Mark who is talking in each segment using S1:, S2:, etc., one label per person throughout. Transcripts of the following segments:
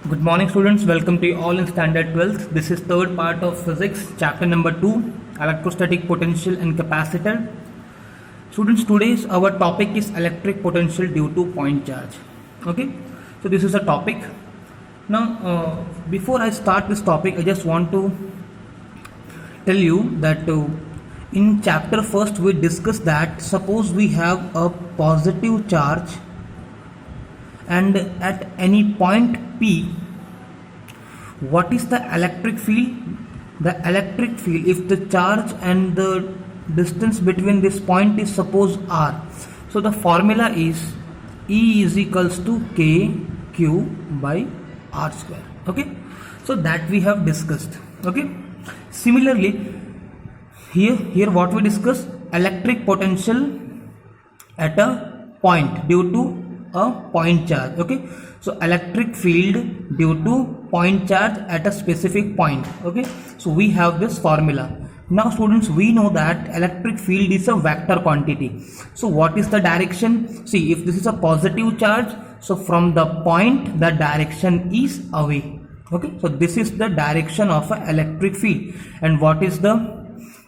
S1: Good morning students, welcome to you all in standard 12th. This is third part of physics, chapter number 2, electrostatic potential and capacitor. Students, today's our topic is electric potential due to point charge. Okay, so this is a topic. Now before I start this topic, I just want to tell you that in chapter first we discussed that suppose we have a positive charge and at any point P, what is the electric field? The electric field, if the charge and the distance between this point is suppose R, so the formula is E is equals to KQ by R square. Okay, so that we have discussed. Okay, similarly here what we discuss, electric potential at a point due to a point charge. Okay, so electric field due to point charge at a specific point. Okay, so we have this formula. Now students, we know that electric field is a vector quantity. So what is the direction? See, if this is a positive charge, so from the point the direction is away. Okay, so this is the direction of an electric field. And what is the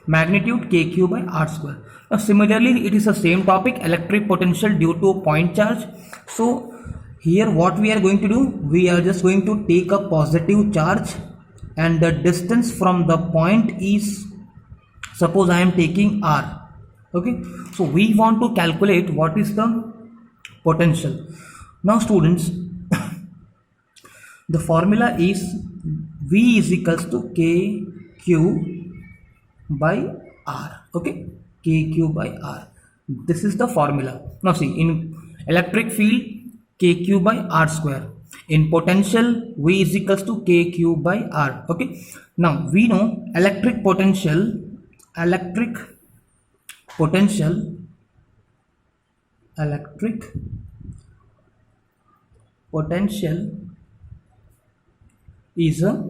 S1: magnitude? KQ by R square. Now similarly, it is the same topic, electric potential due to a point charge. So here what we are going to do, we are just going to take a positive charge and the distance from the point is, suppose I am taking R. Okay, so we want to calculate what is the potential. Now students, the formula is V is equals to KQ by R. Okay, KQ by R. This is the formula. Now see, in electric field, KQ by R square. In potential, V is equals to KQ by R. Okay, now we know electric potential is a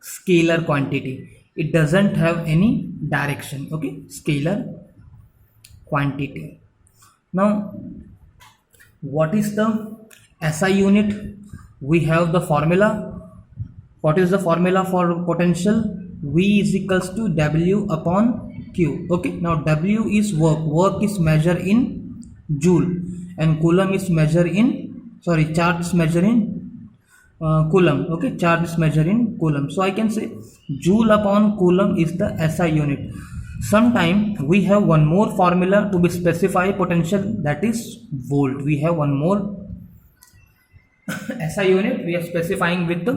S1: scalar quantity. It doesn't have any direction. Okay, scalar quantity. Now what is the SI unit? We have the formula. What is the formula for potential? V is equals to W upon Q. Okay, now W is work is measured in joule and coulomb is measured in, charge is measured in coulomb. Okay, charge is measured in coulomb. So I can say joule upon coulomb is the SI unit. Sometime we have one more formula to be specify potential, that is volt. We have one more SI unit we are specifying with the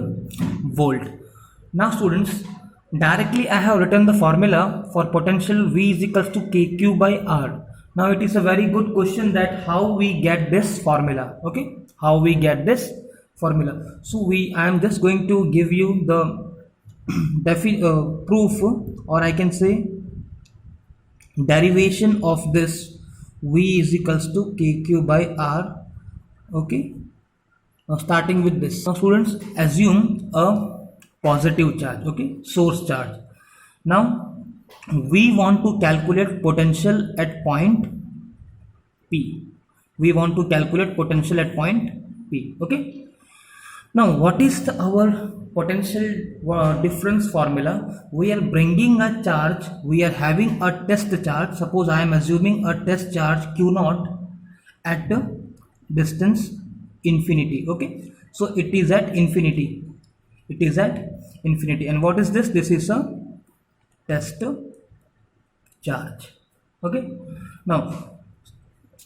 S1: volt. Now students, directly I have written the formula for potential V is equals to KQ by R. Now it is a very good question that how we get this formula. Okay, how we get this formula. So I am just going to give you the proof, or I can say derivation of this V is equals to KQ by R. Okay, now starting with this. Now students, assume a positive charge. Okay, source charge. Now we want to calculate potential at point P. We want to calculate potential at point P. Okay, now what is our potential difference formula? We are bringing a charge, we are having a test charge. Suppose I am assuming a test charge Q0 at the distance infinity. Okay, so it is at infinity. It is at infinity. And what is this? This is a test charge. Okay, now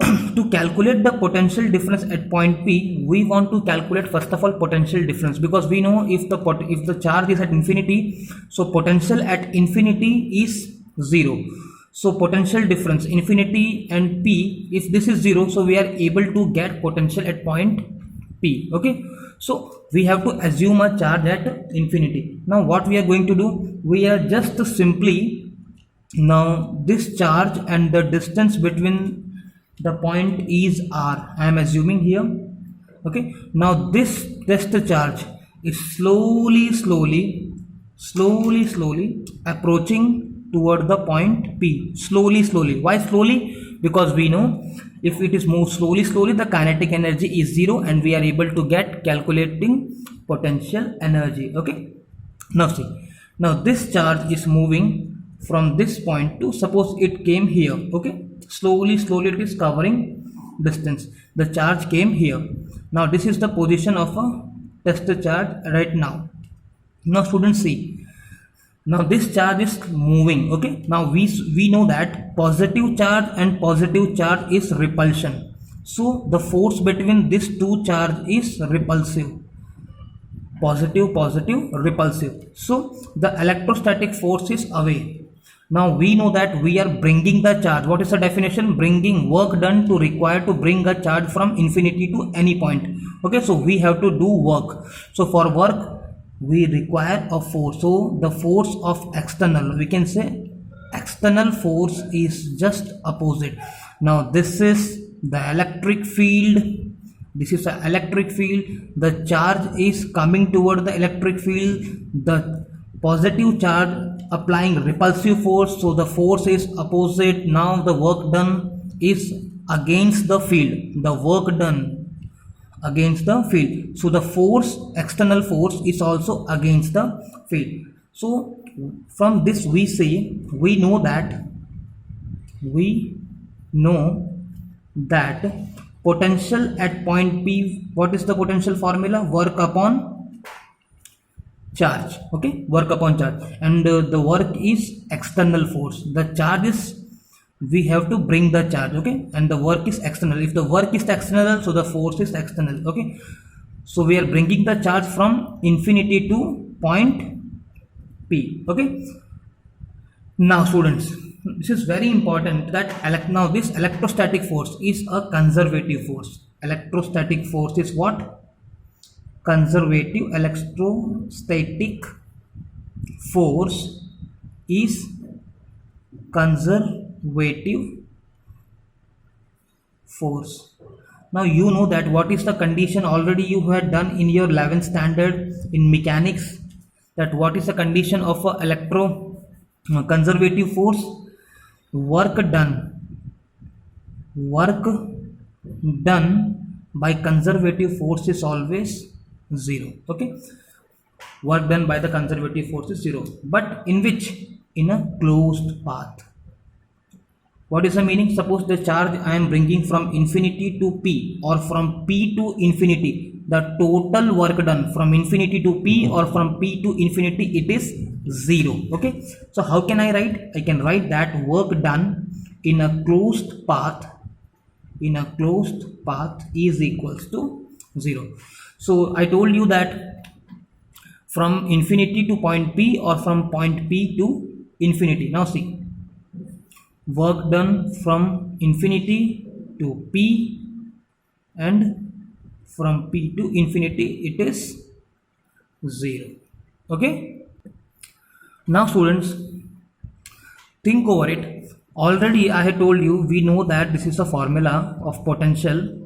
S1: to calculate the potential difference at point P, we want to calculate first of all potential difference, because we know if the charge is at infinity, so potential at infinity is 0. So potential difference infinity and P, if this is 0, so we are able to get potential at point P. Okay, so we have to assume a charge at infinity. Now what we are going to do, we are just simply, now this charge and the distance between the point is R, I am assuming here. Okay, now this test charge is slowly approaching toward the point P. Slowly. Why slowly? Because we know if it is moved slowly, the kinetic energy is 0, and we are able to get calculating potential energy. Okay, now see, now this charge is moving from this point to, suppose it came here. Okay, slowly it is covering distance. The charge came here. Now this is the position of a test charge right now. Now students, see, now this charge is moving. Okay, now we know that positive charge and positive charge is repulsion. So the force between these two charge is repulsive. Positive, repulsive. So the electrostatic force is away. Now we know that we are bringing the charge. What is the definition? Bringing, work done to require to bring a charge from infinity to any point. Okay, so we have to do work. So for work we require a force. So the force of external, we can say external force is just opposite. Now this is the electric field. This is an electric field. The charge is coming toward the electric field. The positive charge applying repulsive force, so the force is opposite. Now the work done is against the field. The work done against the field. So the force, external force, is also against the field. So from this we say, we know that potential at point P, what is the potential formula? Work upon charge. Okay, work upon charge, and the work is external force. The charge is, we have to bring the charge. Okay, and the work is external. If the work is external, so the force is external. Okay, so we are bringing the charge from infinity to point P. Okay, now students, this is very important that now this electrostatic force is a conservative force. Electrostatic force is what? Conservative. Electrostatic force is conservative force. Now you know that what is the condition, already you had done in your 11th standard in mechanics, that what is the condition of a conservative force? Work done by conservative force is always 0. Okay, work done by the conservative force is 0, but in which? In a closed path. What is the meaning? Suppose the charge I am bringing from infinity to P or from P to infinity, the total work done from infinity to P or from P to infinity, it is 0. Okay, so how can I write? I can write that work done in a closed path is equals to 0. So I told you that from infinity to point P or from point P to infinity. Now see, work done from infinity to P and from P to infinity, it is 0. Okay, now students, think over it. Already I had told you, we know that this is a formula of potential.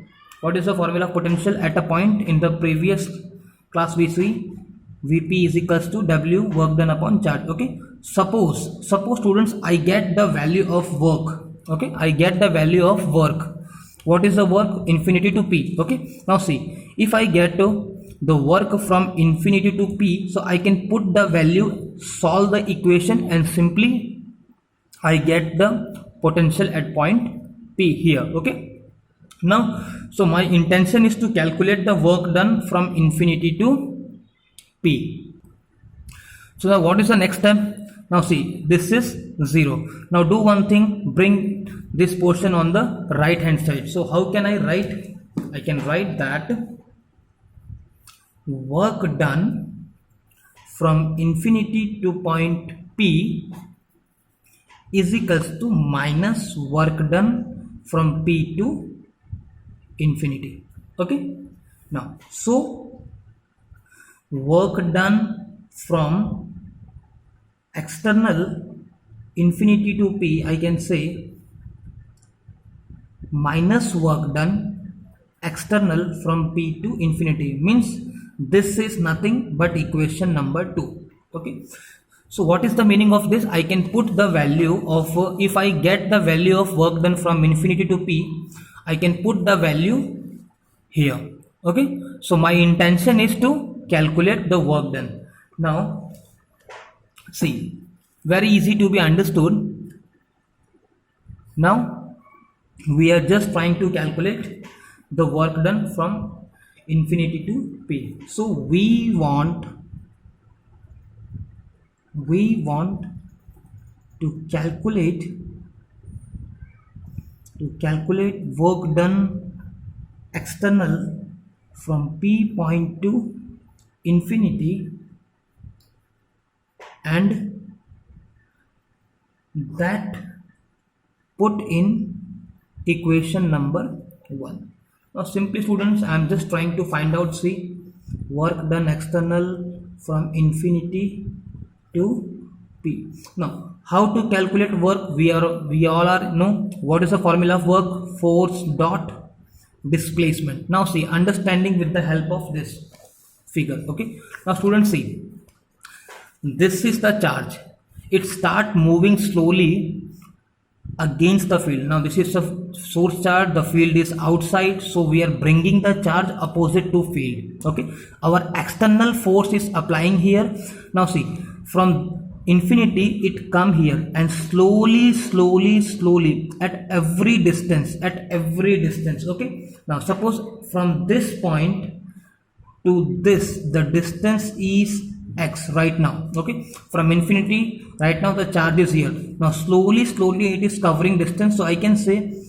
S1: What is the formula of potential at a point? In the previous class we see Vp is equals to W, work done upon charge. Okay, suppose students, I get the value of work. Okay, I get the value of work. What is the work? Infinity to P. Okay, now see, if I get the work from infinity to P, so I can put the value, solve the equation, and simply I get the potential at point P here. Okay, now so my intention is to calculate the work done from infinity to P. So now what is the next step? Now see, this is 0. Now do one thing, bring this portion on the right hand side. So how can I write? I can write that work done from infinity to point P is equals to minus work done from P to infinity. Okay, now so work done from external infinity to P, I can say minus work done external from P to infinity, means this is nothing but equation number 2. Okay, so what is the meaning of this? I can put the value of if I get the value of work done from infinity to P, I can put the value here. Okay, so my intention is to calculate the work done. Now see, very easy to be understood. Now we are just trying to calculate the work done from infinity to P. So we want to calculate work done external from P point to infinity, and that put in equation number 1. Now simply students, I am just trying to find out, see, work done external from infinity to P. Now how to calculate work? We all are know what is the formula of work? Force dot displacement. Now see, understanding with the help of this figure. Okay, now students, see, this is the charge. It start moving slowly against the field. Now this is the source charge, the field is outside, so we are bringing the charge opposite to field. Okay, our external force is applying here. Now see, from infinity it come here and slowly at every distance. Okay, now suppose from this point to this, the distance is x right now. Okay, from infinity right now the charge is here. Now slowly it is covering distance, so I can say,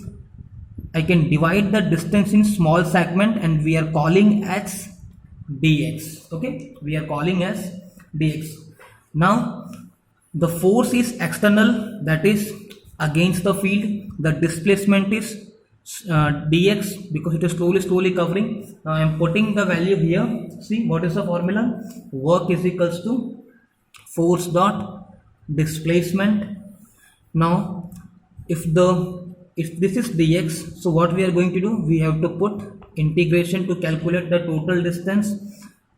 S1: I can divide the distance in small segment, and we are calling as dx. Okay, we are calling as dx. Now the force is external, that is against the field. The displacement is dx, because it is slowly covering. Now I am putting the value here. See, what is the formula? Work is equals to force dot displacement. Now if this is dx, so what we are going to do, we have to put integration to calculate the total distance.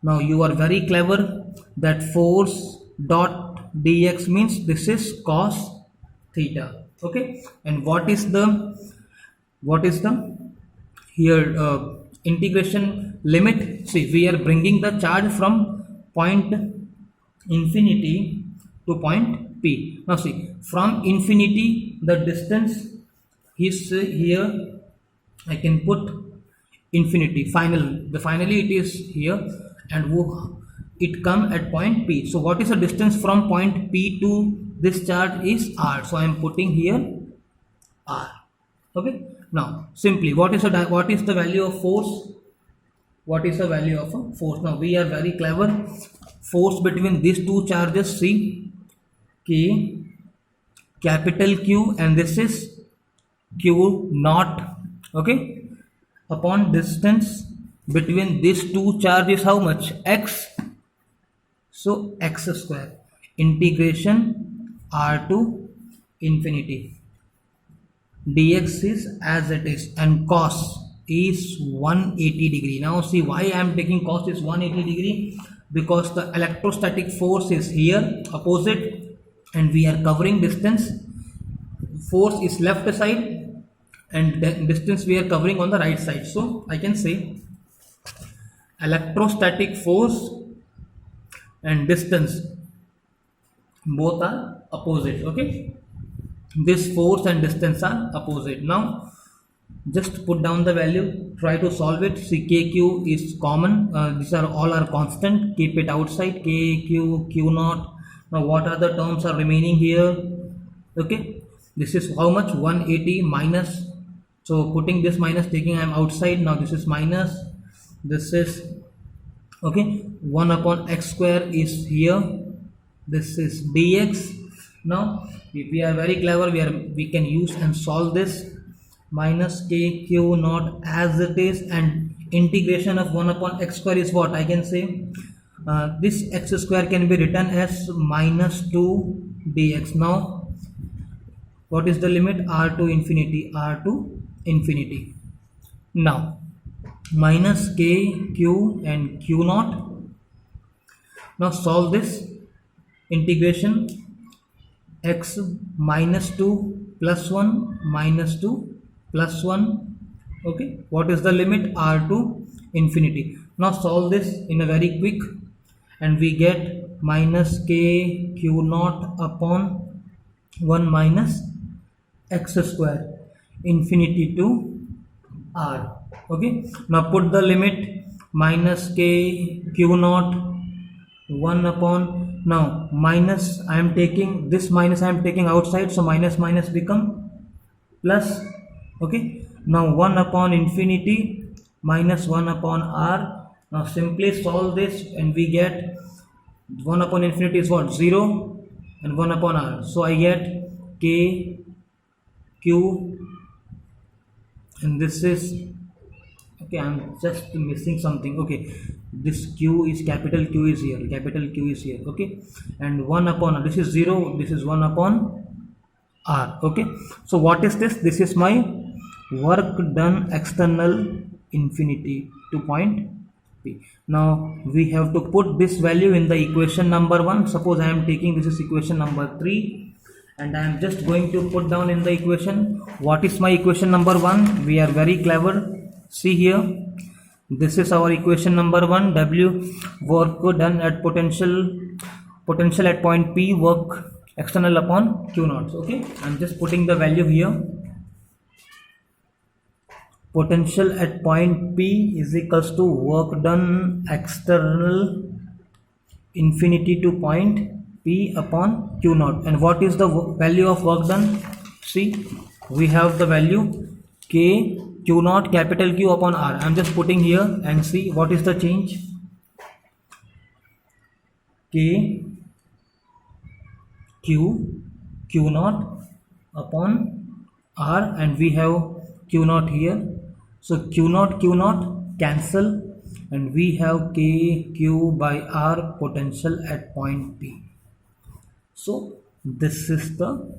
S1: Now you are very clever, that force dot dx means this is cos theta. Okay, and what is the here integration limit? See, we are bringing the charge from point infinity to point P. Now see, from infinity the distance is here. I can put infinity, finally it is here, and it come at point P. So what is the distance from point P to this charge is r, so I am putting here r. Okay, now simply, what is the value of force? What is the value of a force? Now we are very clever. Force between these two charges, see, K, capital Q, and this is Q naught. Okay, upon distance between these two charges, how much? X. So x square, integration r to infinity, dx is as it is, and cos is 180 degree. Now see, why I am taking cos is 180 degree, because the electrostatic force is here opposite, and we are covering distance. Force is left side, and distance we are covering on the right side. So I can say electrostatic force and distance both are opposite. Okay, this force and distance are opposite. Now just put down the value, try to solve it. See, kq is common, these are all are constant, keep it outside. Kq, q naught. Now what are the terms are remaining here? Okay, this is how much? 180 minus, so putting this minus, taking I am outside. Now this is minus, this is okay, 1 upon x square is here, this is dx. Now if we are very clever, we can use and solve this. Minus k q naught as it is, and integration of 1 upon x square is what I can say, this x square can be written as minus 2 dx. Now what is the limit? R to infinity, r to infinity. Now minus k q and q naught. Now solve this, integration x minus 2 plus 1 plus 1. Okay, what is the limit? R to infinity. Now solve this in a very quick, and we get minus k q naught upon 1 minus x square infinity to r. Okay, now put the limit minus k q naught 1 upon, now minus I am taking this, minus I am taking outside, so minus minus become plus. Okay, now 1 upon infinity minus 1 upon r. Now simply solve this and we get 1 upon infinity is what, 0, and 1 upon r, so I get k q, and this is, okay, I'm just missing something. Okay, this q is, capital Q is here, capital Q is here. Okay, and 1 upon r, this is 0, this is 1 upon r. Okay, so what is this? This is my work done external infinity to point P. Now we have to put this value in the equation number 1. Suppose I am taking, this is equation number 3, and I am just going to put down in the equation. What is my equation number 1? We are very clever. See here, this is our equation number 1. W, work done at potential at point P, work external upon Q naught. Okay, I'm just putting the value here. Potential at point P is equals to work done external infinity to point P upon Q naught. And what is the value of work done? See, we have the value K Q naught capital Q upon R. I'm just putting here and see what is the change. K Q naught upon R, and we have Q naught here. So Q naught cancel, and we have K Q by R potential at point P. So this is the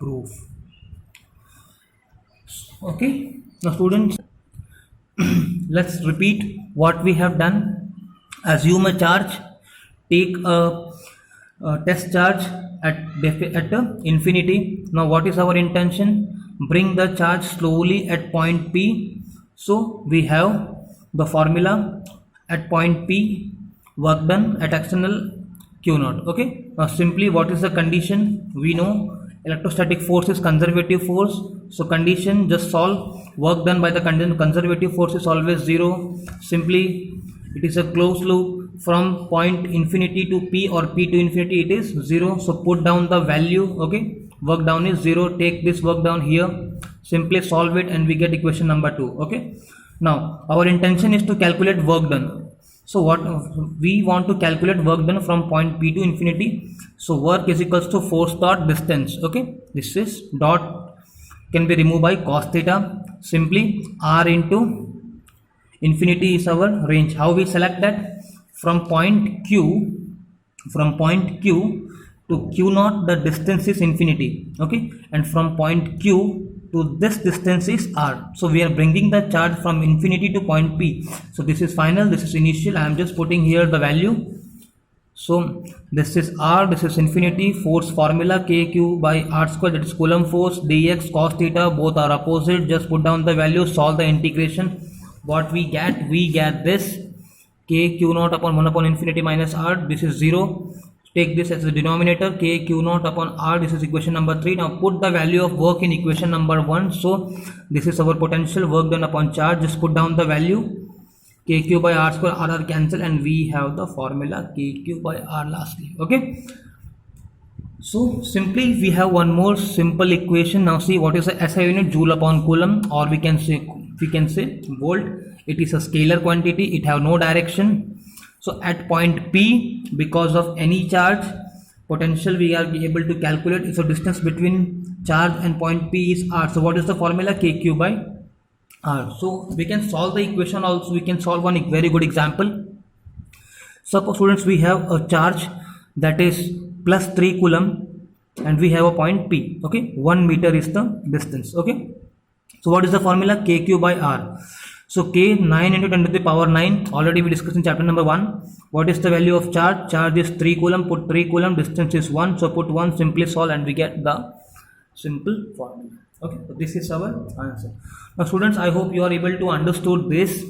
S1: proof. Okay, now students, let's repeat what we have done. Assume a charge, take a test charge at infinity. Now what is our intention? Bring the charge slowly at point P. So we have the formula at point P, work done at external Q naught. Okay, now simply what is the condition? We know electrostatic force is conservative force, so condition, just solve. Work done by the conservative force is always 0. Simply it is a closed loop. From point infinity to P or P to infinity it is 0, so put down the value. Okay, work down is 0, take this work down here, simply solve it, and we get equation number 2. Okay, now our intention is to calculate work done. So what we want to calculate work done from point P to infinity. So work is equals to force dot distance. Okay, this is dot can be removed by cos theta. Simply R into infinity is our range. How we select that? From point Q to Q naught the distance is infinity. Okay, and from point Q to this distance is R. So we are bringing the charge from infinity to point P. So this is final, this is initial. I am just putting here the value. So this is R, this is infinity. Force formula KQ by R square, that is Coulomb force, dx cos theta, both are opposite. Just put down the value, solve the integration. What we get? We get this K Q naught upon 1 upon infinity minus R. This is 0. Take this as the denominator, K Q naught upon R. This is equation number 3. Now put the value of work in equation number 1. So this is our potential, work done upon charge. Just put down the value. KQ by R square, R cancel, and we have the formula KQ by R lastly. Okay, so simply we have one more simple equation. Now see what is the SI unit, joule upon coulomb, or we can say volt. It is a scalar quantity, it have no direction. So at point P, because of any charge, potential we are able to calculate. So distance between charge and point P is R. So what is the formula? KQ by R. So we can solve the equation also. We can solve one very good example. Suppose students, we have a charge that is plus 3 coulomb and we have a point P. Okay, 1 meter is the distance. Okay, so what is the formula? KQ by R. So K 9 into 10 to the power 9. Already we discussed in chapter number 1. What is the value of charge? Charge is 3 coulomb. Put 3 coulomb. Distance is 1. So put 1. Simply solve and we get the simple formula. Okay, so this is our answer. Now students, I hope you are able to understood this.